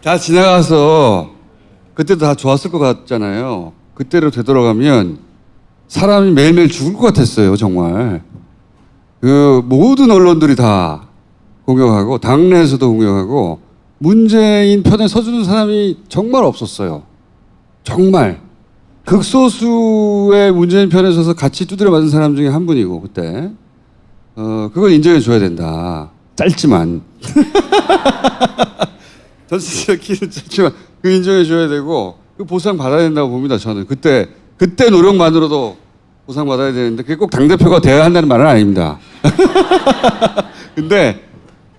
다 지나가서 그때도 다 좋았을 것 같잖아요. 그때로 되돌아가면 사람이 매일매일 죽을 것 같았어요, 정말. 그 모든 언론들이 다 공격하고 당내에서도 공격하고 문재인 편에 서주는 사람이 정말 없었어요. 정말. 극소수의 문재인 편에 서서 같이 두드려 맞은 사람 중에 한 분이고 그때 그걸 인정해 줘야 된다. 짧지만 전체적 키는 짧지만 그 인정해 줘야 되고 그 보상 받아야 된다고 봅니다. 저는 그때 노력만으로도 보상 받아야 되는데 그게 꼭 당 대표가 돼야 한다는 말은 아닙니다. 근데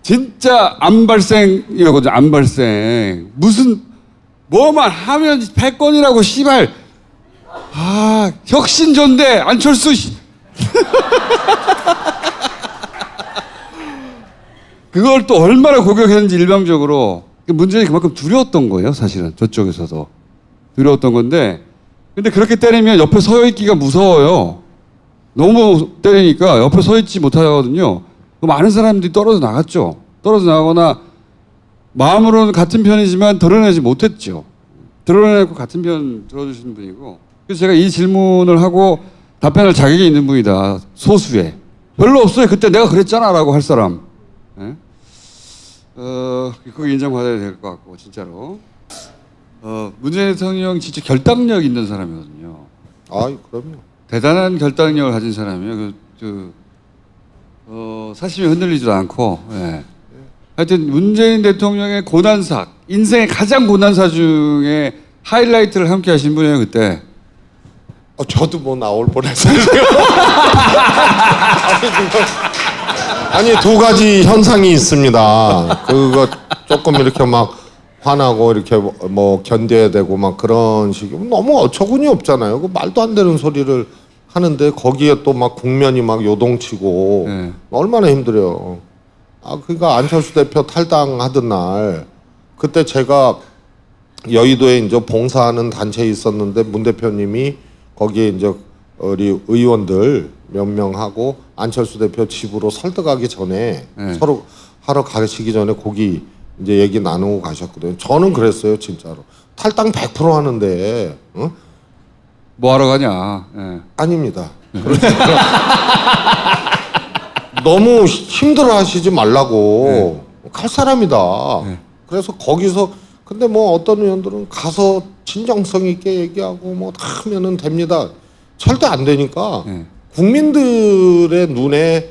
진짜 안발생이거든요. 안발생 무슨 뭐만 하면 패권이라고 씨발. 아, 혁신전대 안철수 그걸 또 얼마나 공격했는지 일방적으로 문재인이 그만큼 두려웠던 거예요. 사실은 저쪽에서도 두려웠던 건데 근데 그렇게 때리면 옆에 서 있기가 무서워요. 너무 때리니까 옆에 서 있지 못하거든요. 많은 사람들이 떨어져 나갔죠. 떨어져 나가거나 마음으로는 같은 편이지만 드러내지 못했죠. 드러내고 같은 편 들어주시는 분이고 그래서 제가 이 질문을 하고 답변할 자격이 있는 분이다. 소수에. 별로 없어요. 그때 내가 그랬잖아 라고 할 사람. 네? 그거 인정받아야 될 것 같고 진짜로. 문재인 대통령 진짜 결단력 있는 사람이거든요. 아, 그럼요. 대단한 결단력을 가진 사람이에요. 사심이 흔들리지도 않고. 예. 하여튼 문재인 대통령의 고난사, 인생의 가장 고난사 중에 하이라이트를 함께 하신 분이에요 그때. 저도 뭐 나올 뻔했어요. 아니 두 가지 현상이 있습니다. 그거 조금 이렇게 막 화나고 이렇게 뭐 견뎌야 되고 막 그런 식이 너무 어처구니 없잖아요. 그 말도 안 되는 소리를 하는데 거기에 또 막 국면이 막 요동치고 네. 얼마나 힘들어요. 그러니까 안철수 대표 탈당하던 날 그때 제가 여의도에 이제 봉사하는 단체에 있었는데 문 대표님이 거기에 이제 우리 의원들 몇 명하고 안철수 대표 집으로 설득하기 전에 네. 서로 하러 가시기 전에 거기 이제 얘기 나누고 가셨거든요. 저는 그랬어요, 진짜로. 탈당 100% 하는데, 어? 뭐 하러 가냐. 예. 아닙니다. 너무 힘들어 하시지 말라고. 갈 사람이다. 그래서 거기서, 근데 뭐 어떤 의원들은 가서 진정성 있게 얘기하고 뭐 하면은 됩니다. 절대 안 되니까 국민들의 눈에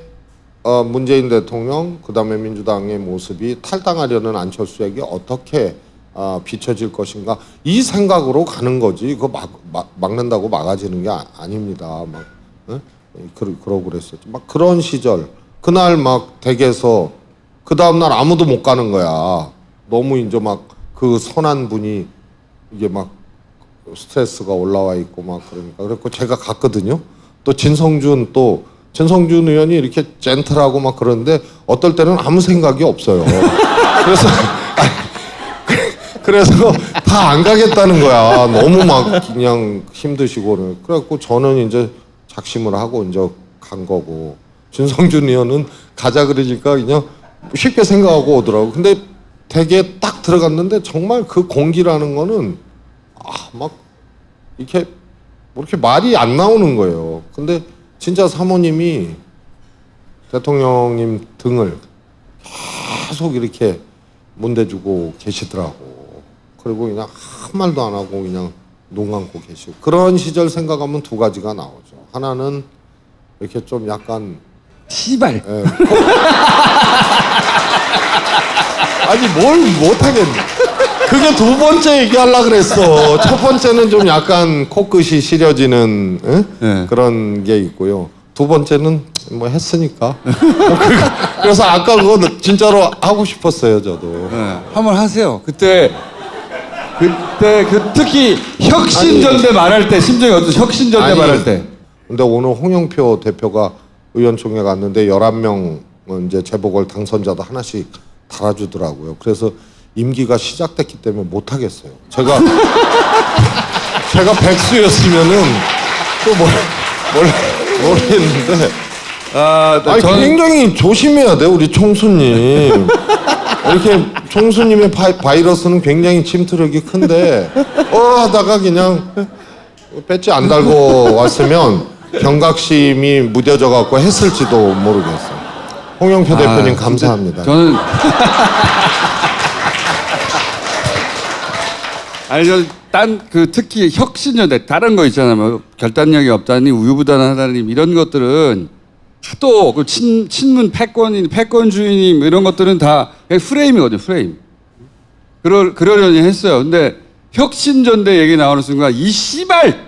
문재인 대통령 그다음에 민주당의 모습이 탈당하려는 안철수에게 어떻게 비춰질 것인가 이 생각으로 가는 거지. 그거 막는다고 막아지는 게 아닙니다. 막 그러고 그랬었죠. 막 그런 시절 그날 막 댁에서 그 다음 날 아무도 못 가는 거야. 너무 이제 막 그 선한 분이 이게 막 스트레스가 올라와 있고 막 그러니까 그래서 제가 갔거든요. 또 진성준 의원이 이렇게 젠틀하고 막 그러는데 어떨 때는 아무 생각이 없어요. 그래서 다 안 가겠다는 거야. 너무 막 그냥 힘드시고 그래갖고 저는 이제 작심을 하고 이제 간 거고 진성준 의원은 가자 그러니까 그냥 쉽게 생각하고 오더라고. 근데 댁에 딱 들어갔는데 정말 그 공기라는 거는 막 이렇게 뭐 이렇게 말이 안 나오는 거예요. 근데 진짜 사모님이 대통령님 등을 계속 이렇게 문대주고 계시더라고. 그리고 그냥 한 말도 안 하고 그냥 눈 감고 계시고 그런 시절 생각하면 두 가지가 나오죠. 하나는 이렇게 좀 약간 시발. 아니 뭘 못하겠네. 그게 두 번째 얘기하려고 그랬어. 첫 번째는 좀 약간 코끝이 시려지는 그런 게 있고요. 두 번째는 뭐 했으니까. 그래서 아까 그거 진짜로 하고 싶었어요, 저도. 한번 하세요. 그때 특히 혁신전대 말할 때 심정이 어떠세요? 혁신전대 말할 때. 근데 오늘 홍영표 대표가 의원총회 갔는데 11명 이제 재보궐 당선자도 하나씩 달아주더라고요. 그래서 임기가 시작됐기 때문에 못 하겠어요. 제가 백수였으면은 또 모르겠는데. 저는 굉장히 조심해야 돼 우리 총수님. 이렇게 총수님의 바이러스는 굉장히 침투력이 큰데 하다가 그냥 배지 안 달고 왔으면 경각심이 무뎌져 갖고 했을지도 모르겠어요. 홍영표 대표님 감사합니다. 저는 아니 저딴그 특히 혁신연대 다른 거 있잖아요. 뭐 결단력이 없다니 우유부단하다니 이런 것들은 하도 그 친문 패권주의님 이런 것들은 다 그냥 프레임이거든요. 프레임. 그러려니 했어요. 근데 혁신전대 얘기 나오는 순간 이 씨발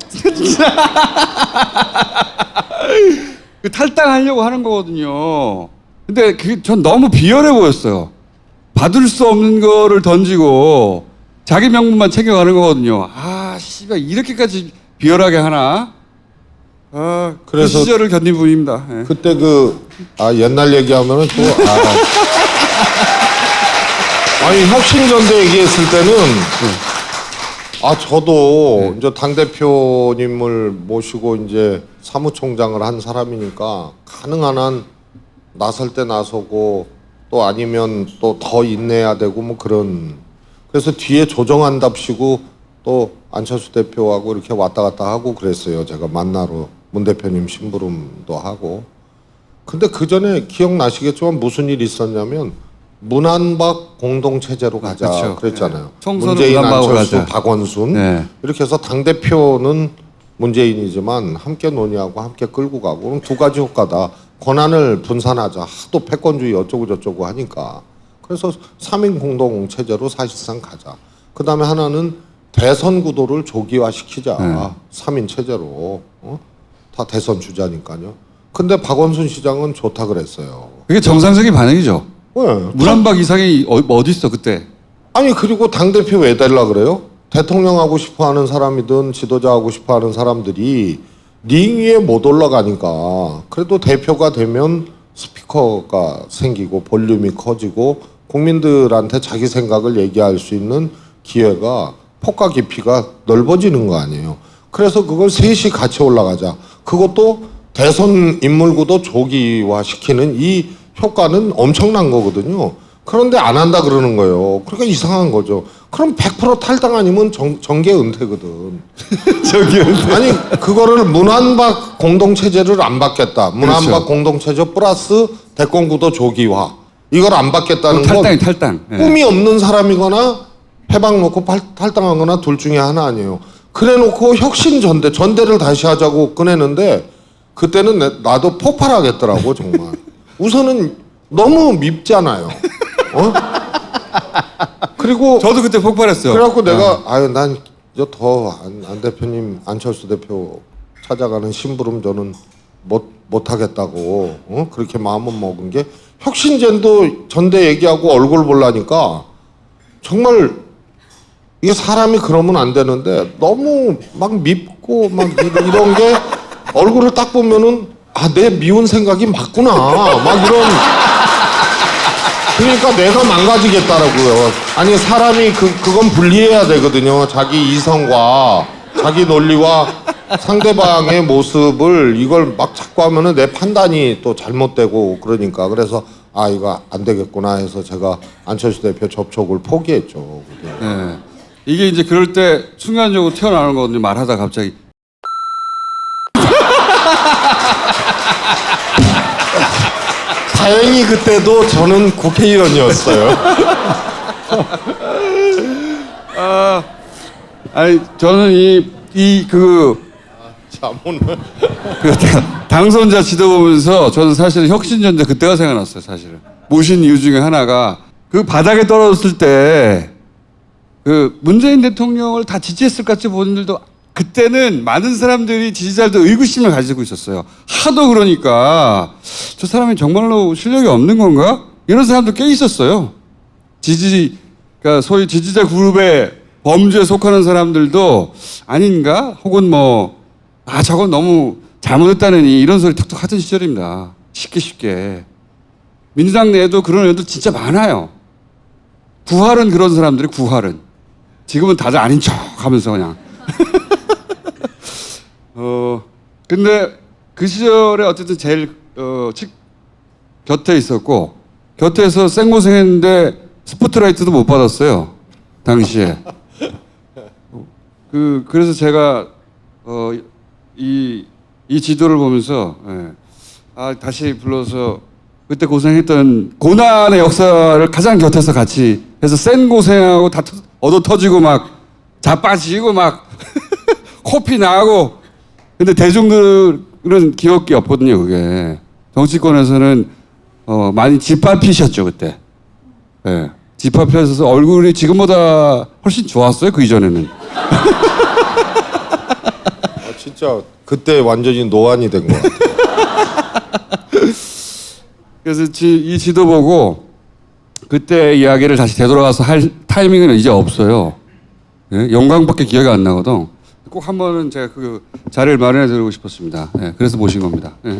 그 탈당하려고 하는 거거든요. 근데 그게 전 너무 비열해 보였어요. 받을 수 없는 거를 던지고 자기 명분만 챙겨가는 거거든요. 아, 씨발 이렇게까지 비열하게 하나? 아, 그래서 그 시절을 견딘 분입니다. 예. 그때 옛날 얘기하면은 또 아니 혁신전대 얘기했을 때는 저도 이제 당 대표님을 모시고 이제 사무총장을 한 사람이니까 가능한 한 나설 때 나서고 또 아니면 또 더 인내해야 되고 뭐 그런. 그래서 뒤에 조정한답시고 또 안철수 대표하고 이렇게 왔다 갔다 하고 그랬어요. 제가 만나러 문 대표님 심부름도 하고. 근데 그 전에 기억나시겠지만 무슨 일이 있었냐면 문안박 공동체제로 가자 그렇죠. 그랬잖아요. 네. 문재인, 문안박으로 안철수, 가자. 박원순 네. 이렇게 해서 당대표는 문재인이지만 함께 논의하고 함께 끌고 가고 그럼 두 가지 효과다. 권한을 분산하자. 하도 패권주의 어쩌고 저쩌고 하니까. 그래서 3인 공동체제로 사실상 가자. 그다음에 하나는 대선 구도를 조기화시키자. 3인 체제로. 다 대선 주자니까요. 근데 박원순 시장은 좋다 그랬어요. 그게 정상적인 반응이죠. 왜? 문안박 이상이 어디 있어 그때? 아니 그리고 당대표 왜 달라 그래요? 대통령 하고 싶어하는 사람이든 지도자 하고 싶어하는 사람들이 링 위에 못 올라가니까 그래도 대표가 되면 스피커가 생기고 볼륨이 커지고 국민들한테 자기 생각을 얘기할 수 있는 기회가 폭과 깊이가 넓어지는 거 아니에요. 그래서 그걸 셋이 같이 올라가자. 그것도 대선 인물구도 조기화시키는 이 효과는 엄청난 거거든요. 그런데 안 한다 그러는 거예요. 그러니까 이상한 거죠. 그럼 100% 탈당 아니면 정계 은퇴거든. 저기 아니 그거를 문안박 공동체제를 안 받겠다. 문안박 그렇죠. 공동체제 플러스 대권구도 조기화. 이걸 안 받겠다는 건 탈당. 예. 꿈이 없는 사람이거나 해방 놓고 탈당하거나 둘 중에 하나 아니에요. 그래놓고 전대를 다시 하자고 꺼내는데 그때는 나도 폭발하겠더라고 정말. 우선은 너무 밉잖아요. 그리고 저도 그때 폭발했어요. 그래갖고 내가 난 안 대표님 안철수 대표 찾아가는 심부름 저는 못 하겠다고 그렇게 마음은 먹은 게 혁신전도 전대 얘기하고 얼굴 보려니까 정말 이게 사람이 그러면 안 되는데 너무 막 밉고 막 이런 게 얼굴을 딱 보면은 내 미운 생각이 맞구나 막 이런. 그러니까 내가 망가지겠다라고요. 아니 사람이 그건 분리해야 되거든요. 자기 이성과 자기 논리와 상대방의 모습을 이걸 막 자꾸 하면은 내 판단이 또 잘못되고 그러니까 그래서 이거 안 되겠구나 해서 제가 안철수 대표 접촉을 포기했죠. 예. 이게 이제 그럴 때 순간적으로 튀어나오는 거거든요. 말하다 갑자기. 다행히 그때도 저는 국회의원이었어요. 아니 저는 자문을 당선자 지도 보면서 저는 사실은 혁신전대 그때가 생각났어요. 사실은 모신 이유 중에 하나가 그 바닥에 떨어졌을 때 그 문재인 대통령을 다 지지했을 것 같이 본인들도 그때는 많은 사람들이 지지자들도 의구심을 가지고 있었어요. 하도 그러니까 저 사람이 정말로 실력이 없는 건가? 이런 사람도 꽤 있었어요. 그러니까 소위 지지자 그룹의 범주에 속하는 사람들도 아닌가? 혹은 저건 너무 잘못했다느니 이런 소리 툭툭 하던 시절입니다. 쉽게. 민주당 내에도 그런 의원들 진짜 많아요. 구할은 그런 사람들이 구할은. 지금은 다들 아닌 척 하면서 그냥. 근데 그 시절에 어쨌든 제일 곁에 있었고 곁에서 생고생했는데 스포트라이트도 못 받았어요. 당시에. 그래서 제가 이 지도를 보면서 다시 불러서 그때 고생했던 고난의 역사를 가장 곁에서 같이 해서 센 고생하고 다 얻어 터지고 막 자빠지고 막 코피 나고 근데 대중들은 기억이 없거든요. 그게 정치권에서는 많이 짓밟히셨죠 그때. 예. 짓밟혀서 얼굴이 지금보다 훨씬 좋았어요 그 이전에는. 진짜 그때 완전히 노안이 된 거 같아. 그래서 이 지도 보고 그때 이야기를 다시 되돌아가서 할 타이밍은 이제 없어요. 예? 영광밖에 기억이 안 나거든. 꼭 한 번은 제가 그 자리를 마련해 드리고 싶었습니다. 예, 그래서 모신 겁니다. 예.